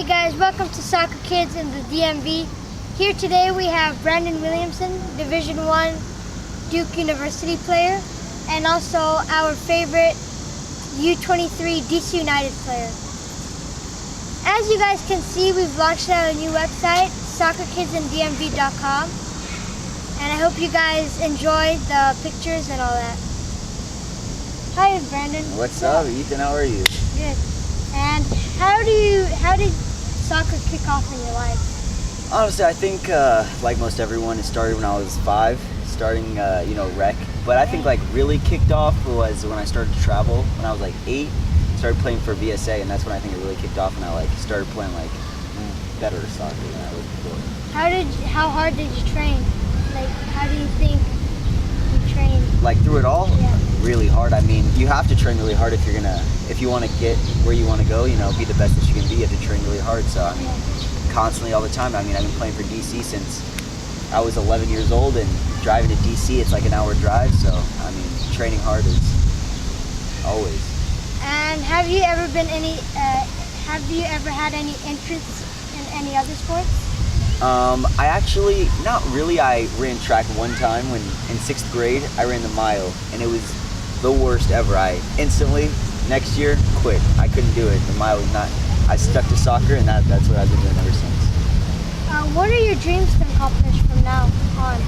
Hey guys, welcome to Soccer Kids in the DMV. Here today we have Brandon Williamson, Division I Duke University player, and also our favorite U23 DC United player. As you guys can see, we've launched out a new website, soccerkidsindmv.com, and I hope you guys enjoyed the pictures and all that. Hi Brandon. What's up, Ethan? How are you? Good. And how did soccer kick off in your life? Honestly, I think like most everyone, it started when I was 5, starting rec. But I think like really kicked off was when I started to travel. When I was like 8, started playing for VSA, and that's when I think it really kicked off. And I like started playing like better soccer than I was before. How hard did you train? Like, how do you think you trained? Like through it all, yeah. Really hard. I mean, you have to train really hard if you want to get where you want to go. Be the best that you can be. You have to train really hard. So I mean, constantly all the time. I mean, I've been playing for DC since I was 11 years old, and driving to DC, it's like an hour drive. So I mean, training hard is always. And have you ever had any interest in any other sports? I actually, not really. I ran track one time when in 6th grade. I ran the mile, and it was the worst ever. I instantly, next year, quit. I couldn't do it. The mile was not, I stuck to soccer, and that's what I've been doing ever since. What are your dreams to accomplish from now on?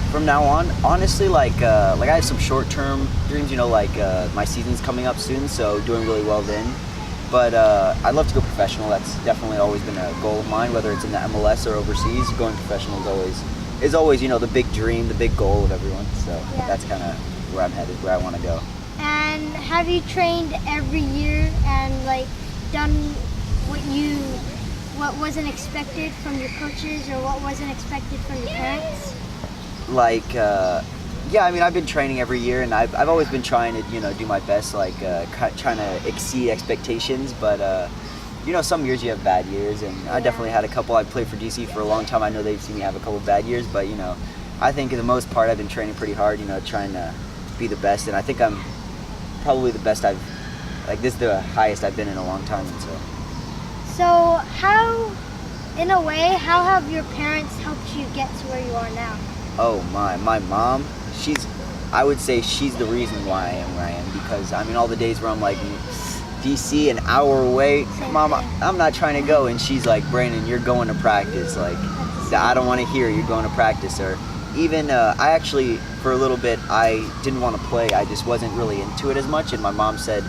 From now on, honestly, like I have some short-term dreams, my season's coming up soon, so doing really well then. But I'd love to go professional. That's definitely always been a goal of mine, whether it's in the MLS or overseas. Going professional is always the big dream, the big goal of everyone. So yeah. That's kind of where I'm headed, where I want to go. And have you trained every year and like done what wasn't expected from your coaches or what wasn't expected from your parents? Yeah, I mean, I've been training every year, and I've always been trying to, do my best, trying to exceed expectations, but, some years you have bad years, and I definitely had a couple. I played for DC for a long time. I know they've seen me have a couple bad years, but, I think for the most part I've been training pretty hard, trying to be the best, and I think I'm probably the best this is the highest I've been in a long time, and so. So how have your parents helped you get to where you are now? Oh my mom, I would say she's the reason why I am where I am, because I mean all the days where I'm like DC an hour away, Mom, I'm not trying to go, and she's like, Brandon, you're going to practice, like I don't want to hear you're going to practice. Or even I actually for a little bit I didn't want to play, I just wasn't really into it as much, and my mom said,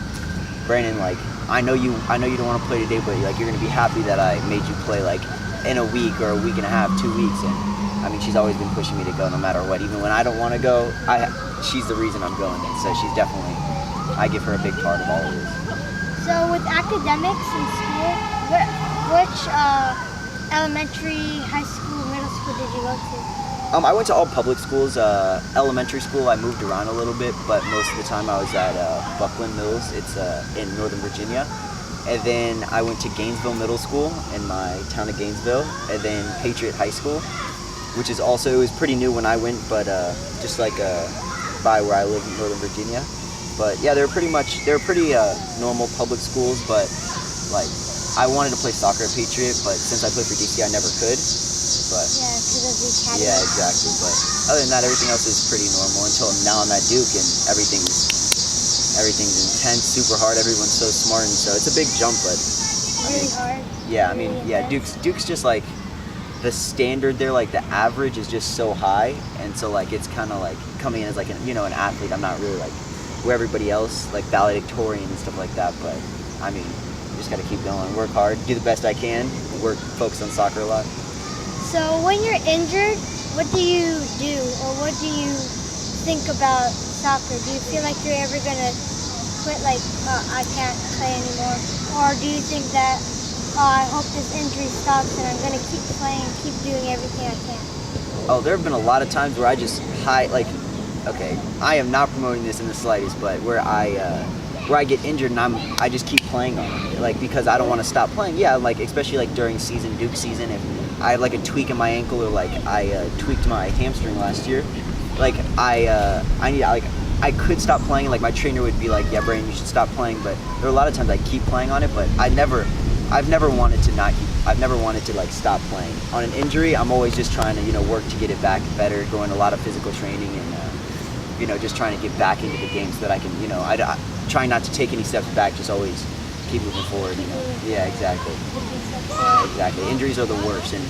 Brandon, like I know you don't want to play today, but like you're gonna be happy that I made you play like in a week or a week and a half, 2 weeks. And I mean, she's always been pushing me to go no matter what. Even when I don't want to go, she's the reason I'm going. And so she's definitely, I give her a big part of all of this. So with academics in school, which elementary, high school, middle school did you go to? I went to all public schools. Elementary school, I moved around a little bit, but most of the time I was at Buckland Mills. It's in Northern Virginia. And then I went to Gainesville Middle School in my town of Gainesville, and then Patriot High School, which is also, it was pretty new when I went, but just like by where I live in Northern Virginia. But yeah, they're pretty normal public schools, but like I wanted to play soccer at Patriot, but since I played for DC, I never could. But yeah, because of the academy. Yeah, exactly. But other than that, everything else is pretty normal until now I'm at Duke, and everything's intense, super hard. Everyone's so smart, and so it's a big jump, but really hard. Yeah, I mean, yeah, Duke's just like the standard there, like the average is just so high, and so like it's kind of like coming in as like an athlete. I'm not really like where everybody else, like valedictorian and stuff like that, but I mean, you just got to keep going, work hard, do the best I can, focus on soccer a lot. So when you're injured, what do you do, or what do you think about soccer? Do you feel like you're ever gonna quit, like I can't play anymore, or do you think that I hope this injury stops and I'm gonna keep playing, keep doing everything I can? Oh, there have been a lot of times where I just okay, I am not promoting this in the slightest, but where I get injured and I just keep playing on it, like because I don't want to stop playing. Yeah, like especially like during Duke season, if I have like a tweak in my ankle, or like I tweaked my hamstring last year, like I could stop playing, like my trainer would be like, yeah, Brandon, you should stop playing, but there are a lot of times I keep playing on it, but I never I've never wanted to like stop playing. On an injury, I'm always just trying to work to get it back better, going a lot of physical training and just trying to get back into the game so that I can I try not to take any steps back, just always keep moving forward. Yeah, exactly. Exactly. Injuries are the worst, and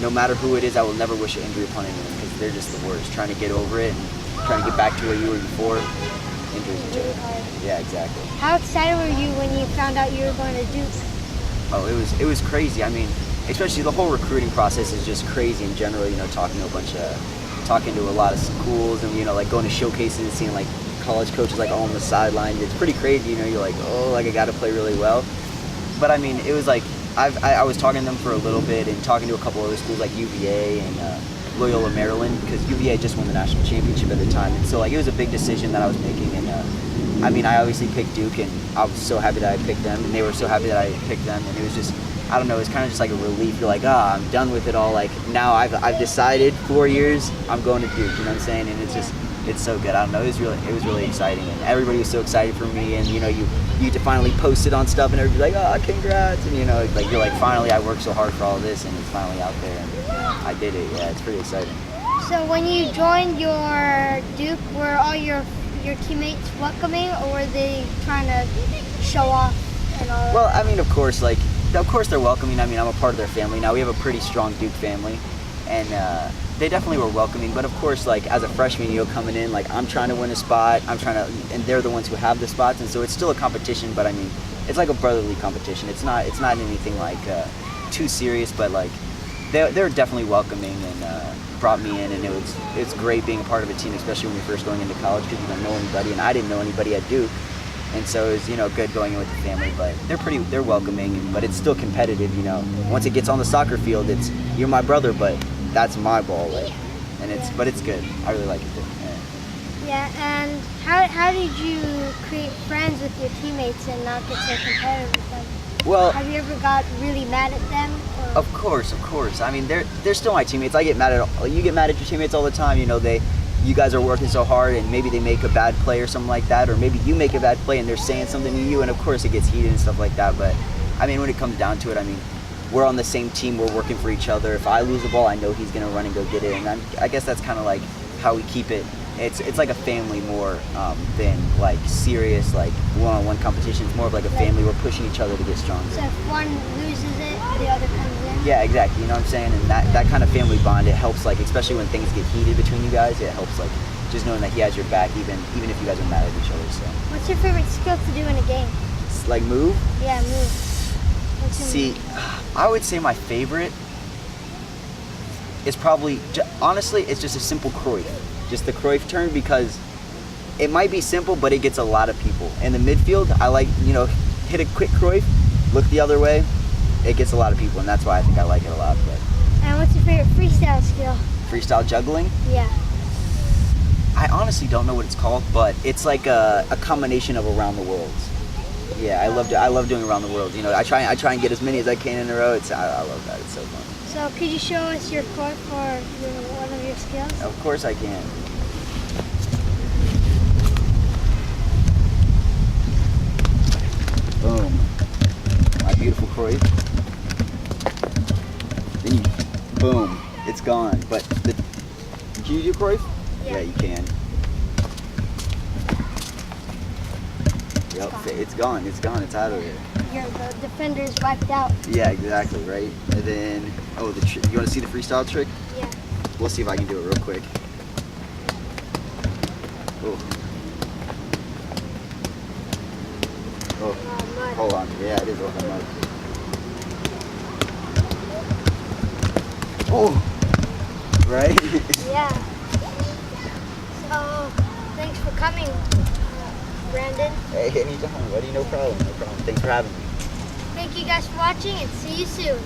no matter who it is, I will never wish an injury upon anyone because they're just the worst. Trying to get over it and trying to get back to where you were before. Injuries are really hard. Yeah, exactly. How excited were you when you found out you were going to Duke? Oh, it was crazy. I mean, especially the whole recruiting process is just crazy in general. Talking to a lot of schools and like going to showcases and seeing like college coaches like all on the sideline. It's pretty crazy. You're like, oh, like I got to play really well. But I mean, it was like I was talking to them for a little bit and talking to a couple other schools like UVA and Loyola Maryland, because UVA just won the national championship at the time, and so like it was a big decision that I was making. And I mean, I obviously picked Duke, and I was so happy that I picked them, and they were so happy that I picked them, and it was just, I don't know, it's kind of just like a relief. You're like, I'm done with it all. Like now I've decided 4 years I'm going to Duke. You know what I'm saying? And it's just, it's so good. I don't know. It was really exciting, and everybody was so excited for me. And you get to finally post it on stuff, and everybody's like, congrats, and like you're like, finally I worked so hard for all this, and it's finally out there, and I did it. Yeah, it's pretty exciting. So when you joined your Duke, were all your teammates welcoming, or were they trying to show off and all that? Well, I mean, of course they're welcoming. I mean, I'm a part of their family now. We have a pretty strong Duke family, and they definitely were welcoming. But of course, like as a freshman, coming in, like I'm trying to win a spot. And they're the ones who have the spots, and so it's still a competition. But I mean, it's like a brotherly competition. It's not anything like too serious. But like they're definitely welcoming and brought me in, and it's great being a part of a team, especially when you're first going into college because you don't know anybody, and I didn't know anybody at Duke. And so it was, good going in with the family, but they're welcoming, but it's still competitive, Once it gets on the soccer field, you're my brother, but that's my ball, but it's good. I really like it too. Yeah, and how did you create friends with your teammates and not get so competitive with them? Well, have you ever got really mad at them? Or? Of course. I mean, they're still my teammates. You get mad at your teammates all the time. You guys are working so hard, and maybe they make a bad play or something like that, or maybe you make a bad play and they're saying something to you, and of course it gets heated and stuff like that. But I mean, when it comes down to it, I mean, we're on the same team. We're working for each other. If I lose the ball, I know he's gonna run and go get it, and I guess that's kind of like how we keep it. It's like a family more than like serious like one-on-one competition. It's more of like a family. We're pushing each other to get stronger. So if one loses it, the other comes in? Yeah, exactly. You know what I'm saying? And that kind of family bond, it helps, like, especially when things get heated between you guys, it helps, like, just knowing that he has your back, even if you guys are mad at each other. So. What's your favorite skill to do in a game? Like move? Yeah, move. See, I would say my favorite is probably, honestly, it's just a simple Cruyff. Just the Cruyff turn, because it might be simple, but it gets a lot of people. In the midfield, I like, hit a quick Cruyff, look the other way, it gets a lot of people, and that's why I think I like it a lot. But. And what's your favorite freestyle skill? Freestyle juggling? Yeah. I honestly don't know what it's called, but it's like a combination of around the world. Yeah, I love doing around the world. I try and get as many as I can in a row. I love that. It's so fun. So could you show us your quote for one of your skills? Of course I can. Boom. My beautiful Cruyff. Then boom, it's gone. But can you do Cruyff? Yeah, you can. Yep, it's gone. It's out of there. The defender's wiped out. Yeah, exactly, right? And then, you want to see the freestyle trick? Yeah. We'll see if I can do it real quick. Oh. Mud. Hold on. Yeah, it is over the mud. Oh. Right? Yeah. So, thanks for coming, Brandon. Hey, anytime, buddy. No problem. Thanks for having me. Thank you guys for watching, and see you soon.